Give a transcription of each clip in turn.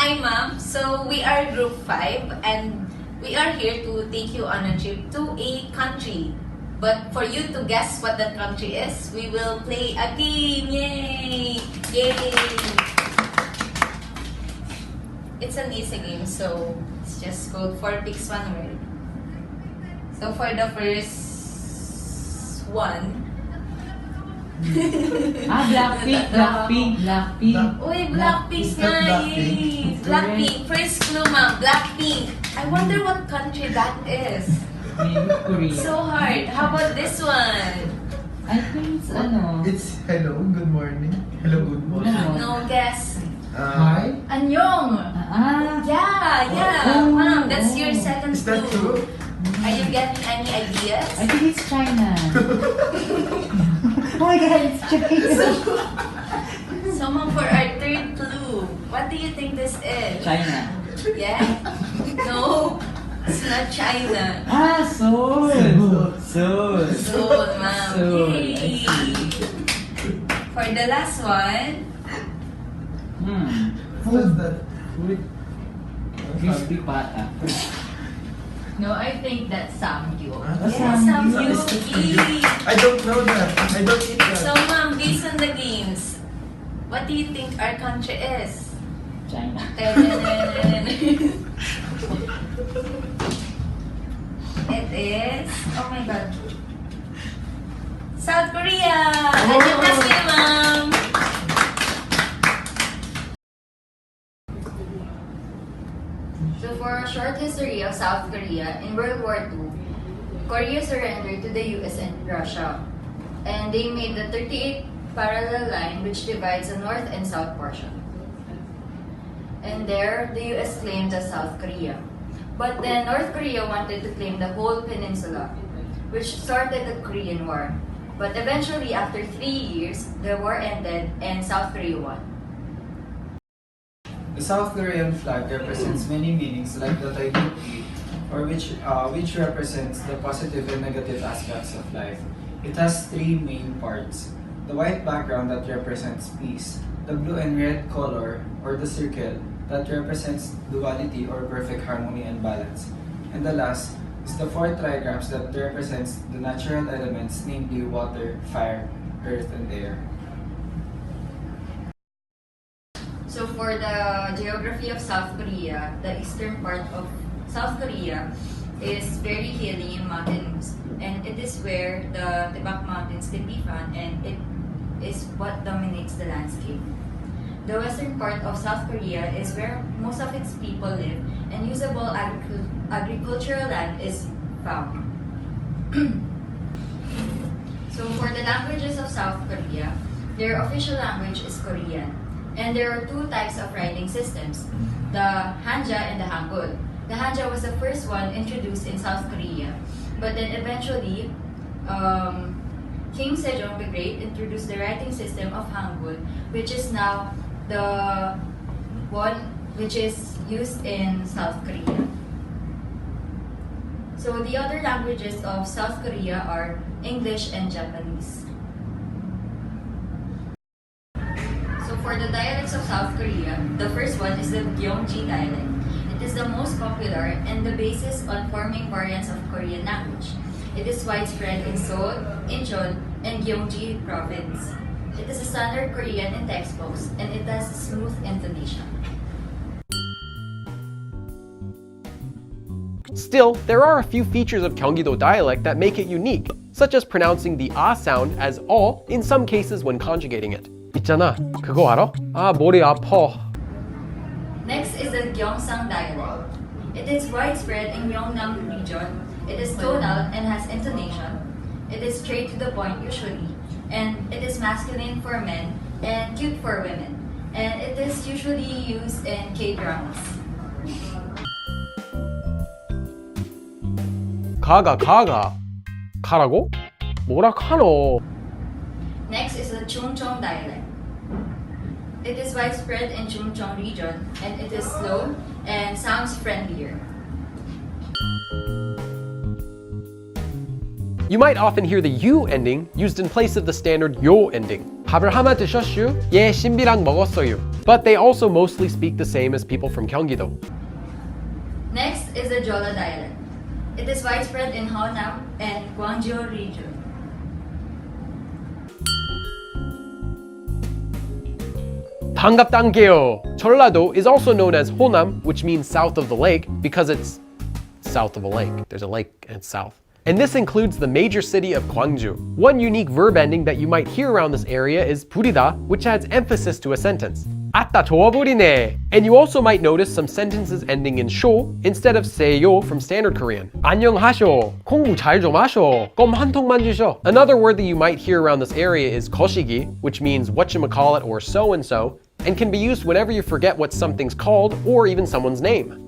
Hi, ma'am. So we are Group 5 and we are here to take you on a trip to a country. But for you to guess what that country is, we will play a game. Yay! Yay! It's an easy game, so it's just code for picks one word. So for the first one, Blackpink. uy, Blackpink, nice! Blackpink. First clue, ma'am. Blackpink. I wonder what country that is. Maybe Korea. So hard. How about this one? I think it's It's hello, good morning. Hello, good morning. No guess. Hi? Anyong. Yeah. Oh, Ma'am, that's your second Is that clue. true? Are you getting any ideas? I think it's China. Oh my god, it's China. So, ma'am, for our third clue, what do you think this is? China. Yeah? No, it's not China. Seoul. Seoul. Seoul, ma'am. Seoul, I Yay. see. For the last one, What's that? Food. Crispy pata. No, I think that's Samgyeop. yes, Samgyeop. Samgyeop. I don't know that. I don't eat So, that. ma'am, based on the games, what do you think our country is? China. It is, oh my god, South Korea! Annyeonghaseyo, ma'am! So for a short history of South Korea, in World War II, Korea surrendered to the US and Russia. And they made the 38 parallel line which divides the north and south portion. And there, the US claimed the South Korea. But then North Korea wanted to claim the whole peninsula, which started the Korean War. But eventually, after 3 years, the war ended and South Korea won. The South Korean flag represents many meanings like the Taegukgi, or which represents the positive and negative aspects of life. It has 3 main parts. The white background that represents peace, the blue and red color, or the circle, that represents duality or perfect harmony and balance. And the last is the 4 trigrams that represents the natural elements, namely water, fire, earth, and air. So for the geography of South Korea, the eastern part of South Korea is very hilly and mountainous, and it is where the Tibak Mountains can be found, and it is what dominates the landscape. The western part of South Korea is where most of its people live, and usable agricultural land is found. So for the languages of South Korea, their official language is Korean. And there are 2 types of writing systems, the Hanja and the Hangul. The Hanja was the first one introduced in South Korea, but then eventually, King Sejong the Great introduced the writing system of Hangul, which is now the one which is used in South Korea. So the other languages of South Korea are English and Japanese. So for the dialects of South Korea, the first one is the Gyeonggi dialect. It is the most popular and the basis on forming variants of Korean language. It is widespread in Seoul, Incheon, and Gyeonggi province. It is a standard Korean in textbooks, and it has smooth intonation. Still, there are a few features of Gyeonggi-do dialect that make it unique, such as pronouncing the ah sound as all in some cases when conjugating it. 있잖아, 그거 알아? 아, 머리 아파. Next is the Gyeongsang dialect. It is widespread in Gyeongnam region. It is tonal and has intonation. It is straight to the point usually, and it is masculine for men and cute for women. And it is usually used in K-dramas. 가가. 가라고? 뭐라 카노? Next is the Chungcheong dialect. It is widespread in Chungcheong region, and it is slow and sounds friendlier. You might often hear the U ending used in place of the standard yo ending. 밥을 하나 드셨슈? 예, 신비랑 먹었어요. but they also mostly speak the same as people from Gyeonggi-do. Next is the Jola dialect. It is widespread in Honam and Gwangju region. 반갑단게요. 전라도 is also known as Honam, which means south of the lake, because it's south of a lake. There's a lake and it's south. And this includes the major city of Gwangju. One unique verb ending that you might hear around this area is 부리다, which adds emphasis to a sentence. 아따 좋아 보이네. And you also might notice some sentences ending in sho instead of seyo from standard Korean. 안녕하쇼. 공부 잘 좀 하쇼. 껌 한 통만 주쇼. Another word that you might hear around this area is 거시기, which means whatchamacallit or so, and can be used whenever you forget what something's called or even someone's name.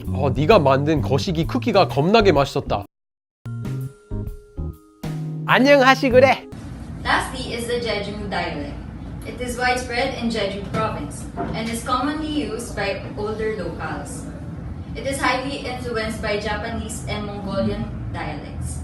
네가 만든 거시기 쿠키가 겁나게 맛있었다. 안녕하시그래. Lastly is the Jeju dialect. It is widespread in Jeju province and is commonly used by older locals. It is highly influenced by Japanese and Mongolian dialects.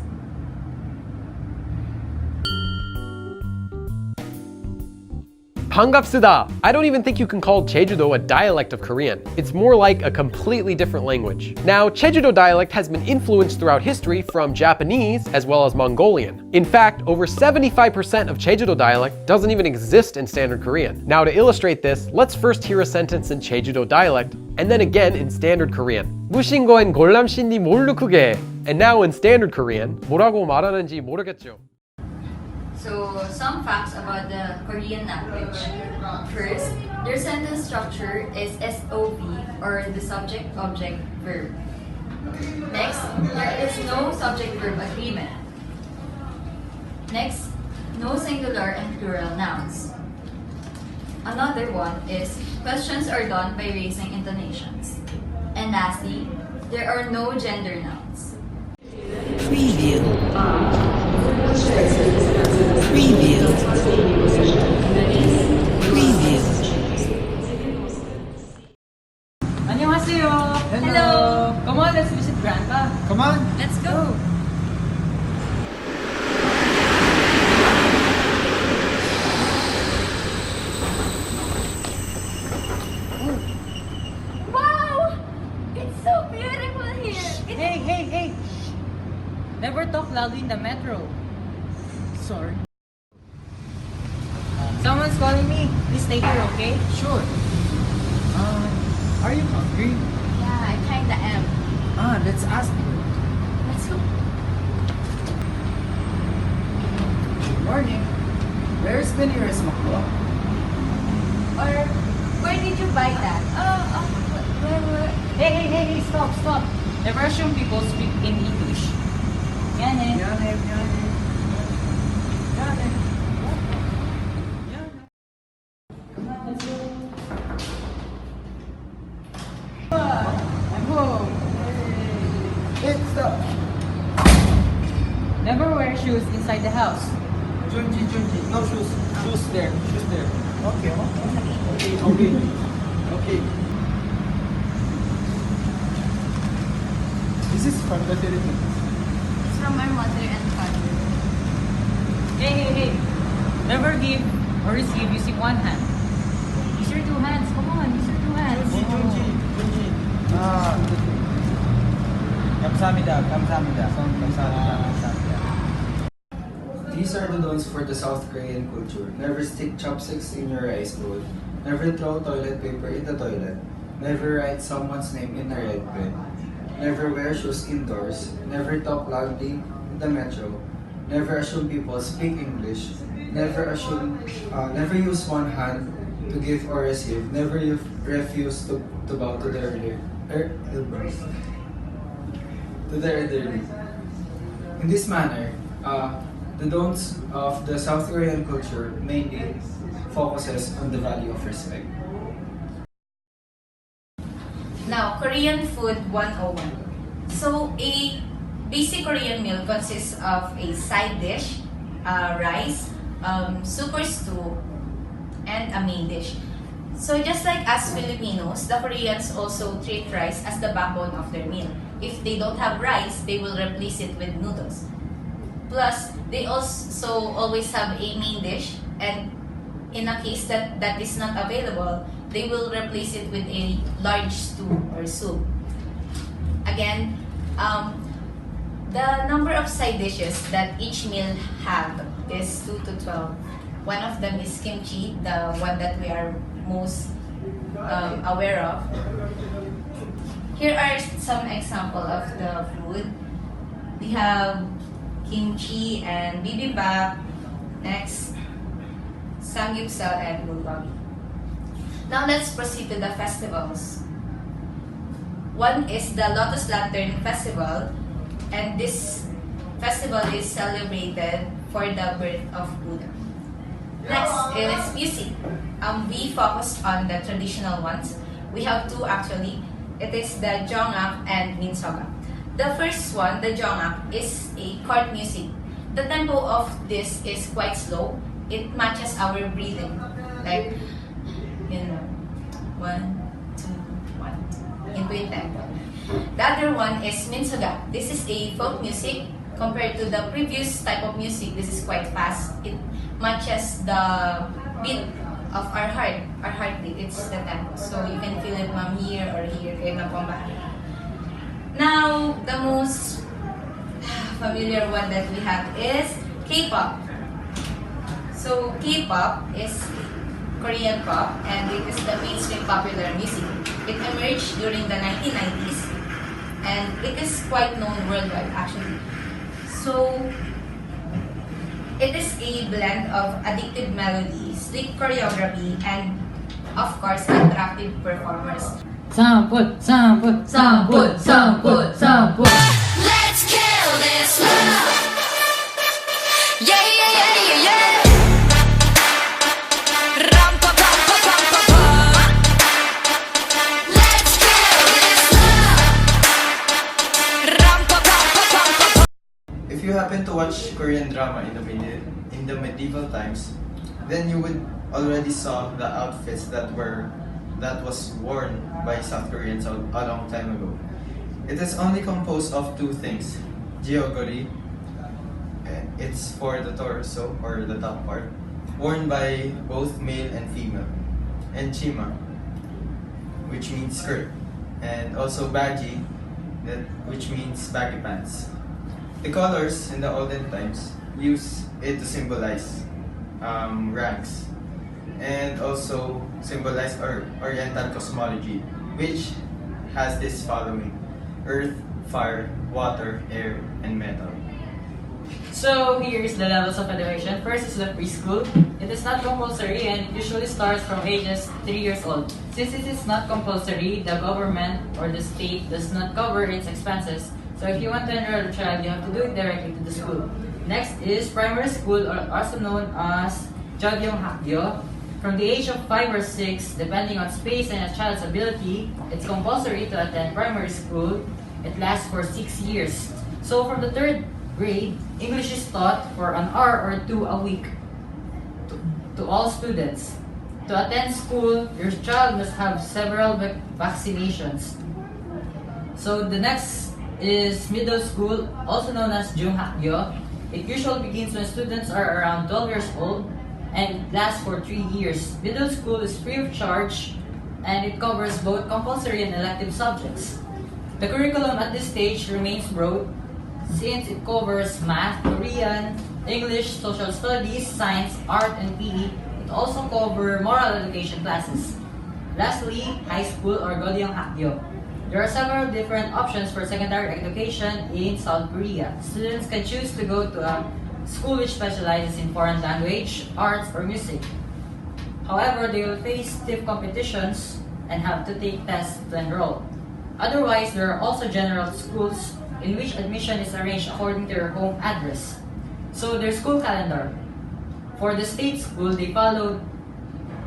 반갑습니다. I don't even think you can call Jeju-do a dialect of Korean. It's more like a completely different language. Now, Jeju-do dialect has been influenced throughout history from Japanese as well as Mongolian. In fact, over 75% of Jeju-do dialect doesn't even exist in standard Korean. Now, to illustrate this, let's first hear a sentence in Jeju-do dialect and then again in standard Korean. 무신고엔 골람신니 모르크게. And now in standard Korean, 뭐라고 말하는지 모르겠죠. So, some facts about the Korean language. First, their sentence structure is SOV or the subject-object verb. Next, there is no subject-verb agreement. Next, no singular and plural nouns. Another one is questions are done by raising intonations. And lastly, there are no gender nouns. Preview. Preview. Preview. 안녕하세요. Hello. Come on, let's visit Grandpa. Come on! Let's go! Wow! It's so beautiful here! Hey. Never talk loudly in the metro. Sorry. Someone's calling me. Please stay here, okay? Sure. Are you hungry? Yeah, I kinda am. Let's ask her. Let's go. Good morning. Where's Benira's Makwa? Or, where did you buy that? Where? Hey, stop. The Russian people speak in English. Yan. I'm home. It's the... Never wear shoes inside the house. Junji, no shoes. Shoes there. Okay. This is from the Philippines. It's from our mother and father. Hey. Never give or receive using one hand. Use your two hands. Come on, use your two hands. Junji. 감사합니다. These are the don'ts for the South Korean culture. Never stick chopsticks in your rice bowl. Never throw toilet paper in the toilet. Never write someone's name in a red pen. Never wear shoes indoors. Never talk loudly in the metro. Never assume people speak English. Never use one hand to give or receive. Never refuse to bow to the elderly. In this manner, the don'ts of the South Korean culture mainly focuses on the value of respect. Now, Korean food 101. So, a basic Korean meal consists of a side dish, rice, super stew, and a main dish. So, just like us Filipinos, the Koreans also treat rice as the backbone of their meal. If they don't have rice, they will replace it with noodles. Plus, they also always have a main dish, and in a case that that is not available, they will replace it with a large stew or soup. Again, the number of side dishes that each meal have is 2 to 12. One of them is kimchi, the one that we are most aware of. Here are some example of the food. We have kimchi and bibimbap. Next, samgyeopsal and bulgogi. Now let's proceed to the festivals. One is the Lotus Lantern Festival, and this festival is celebrated for the birth of Buddha. Next is music. We focused on the traditional ones. We have two actually. It is the Jongak and Minsoga. The first one, the Jongak, is a court music. The tempo of this is quite slow. It matches our breathing. Like, you know, 1, 2, 1, 2, into yung tempo. The other one is Minsoga. This is a folk music. Compared to the previous type of music, this is quite fast. It matches the beat of our heartbeat. It's the tempo. So you can feel it from here or here. Kaya napambahan. Now, the most familiar one that we have is K-pop. So K-pop is Korean pop, and it is the mainstream popular music. It emerged during the 1990s, and it is quite known worldwide actually. So it is a blend of addictive melody, slick choreography, and of course attractive performers. Samput, samput, samput, samput, samput. Let's kill this love. Yeah, yeah, yeah, yeah, yeah. Ram pa pa pa pa pa pa. Let's kill this love. Ram pa pa pa pa pa pa. If you happen to watch Korean drama in the medieval times, then you would already saw the outfits that was worn by South Koreans a long time ago. It is only composed of two things: jeogori, it's for the torso or the top part, worn by both male and female, and chima, which means skirt, and also baji, which means baggy pants. The colors in the olden times use it to symbolize ranks, and also symbolize Oriental cosmology, which has this following: earth, fire, water, air, and metal. So here is the levels of education. First is the preschool. It is not compulsory and it usually starts from ages 3 years old. Since it is not compulsory, the government or the state does not cover its expenses. So if you want to enroll a child, you have to do it directly to the school. Next is primary school, or also known as Jogyeonghakgyo. From the age of 5 or 6, depending on space and a child's ability, it's compulsory to attend primary school. It lasts for 6 years. So from the 3rd grade, English is taught for an hour or 2 a week to all students. To attend school, your child must have several vaccinations. So the next is middle school, also known as Jungakgyo. It usually begins when students are around 12 years old and it lasts for 3 years. Middle school is free of charge and it covers both compulsory and elective subjects. The curriculum at this stage remains broad since it covers math, Korean, English, social studies, science, art, and PE. It also covers moral education classes. Lastly, high school or Goryeo-hakgyo. There are several different options for secondary education in South Korea. Students can choose to go to a school which specializes in foreign language, arts, or music. However, they will face stiff competitions and have to take tests to enroll. Otherwise, there are also general schools in which admission is arranged according to your home address. So their school calendar. For the state school, they follow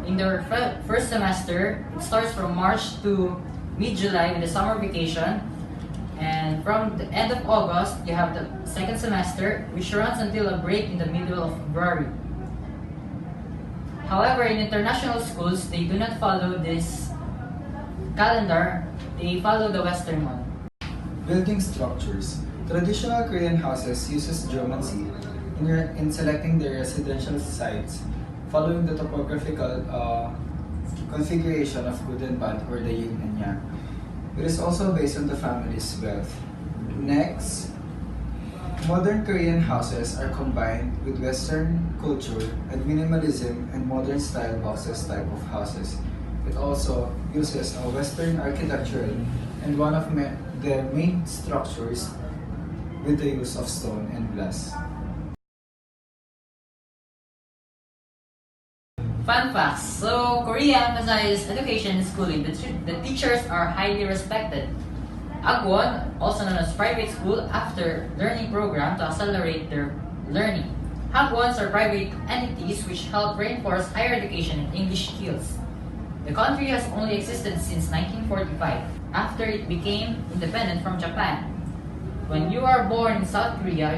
in their first semester. It starts from March to mid-July with the summer vacation. And from the end of August, you have the second semester, which runs until a break in the middle of February. However, in international schools, they do not follow this calendar. They follow the Western one. Building structures. Traditional Korean houses uses geomancy in selecting their residential sites following the topographical configuration of good and bad, or the yin and yang. It is also based on the family's wealth. Next, modern Korean houses are combined with Western culture and minimalism and modern style boxes type of houses. It also uses a Western architecture and one of the main structures with the use of stone and glass. Fun facts. So, Korea emphasizes education and schooling. The teachers are highly respected. Agwon, also known as private school, after learning program to accelerate their learning. Hagwons are private entities which help reinforce higher education and English skills. The country has only existed since 1945, after it became independent from Japan. When you are born in South Korea,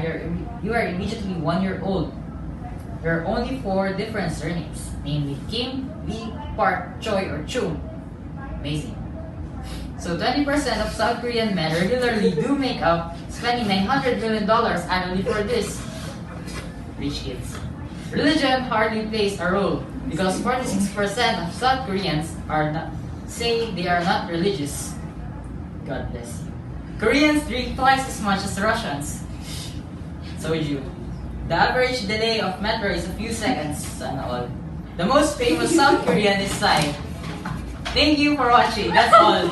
you are immediately 1 year old. There are only 4 different surnames, namely Kim, Lee, Park, Choi, or Chung. Amazing. So 20% of South Korean men regularly do make up, spending $900 million annually for this. Rich kids. Religion hardly plays a role because 46% of South Koreans say they are not religious. God bless you. Koreans drink twice as much as Russians. So would you. The average delay of metro is a few seconds and all. The most famous South Korean is Psy. Thank you for watching. That's all.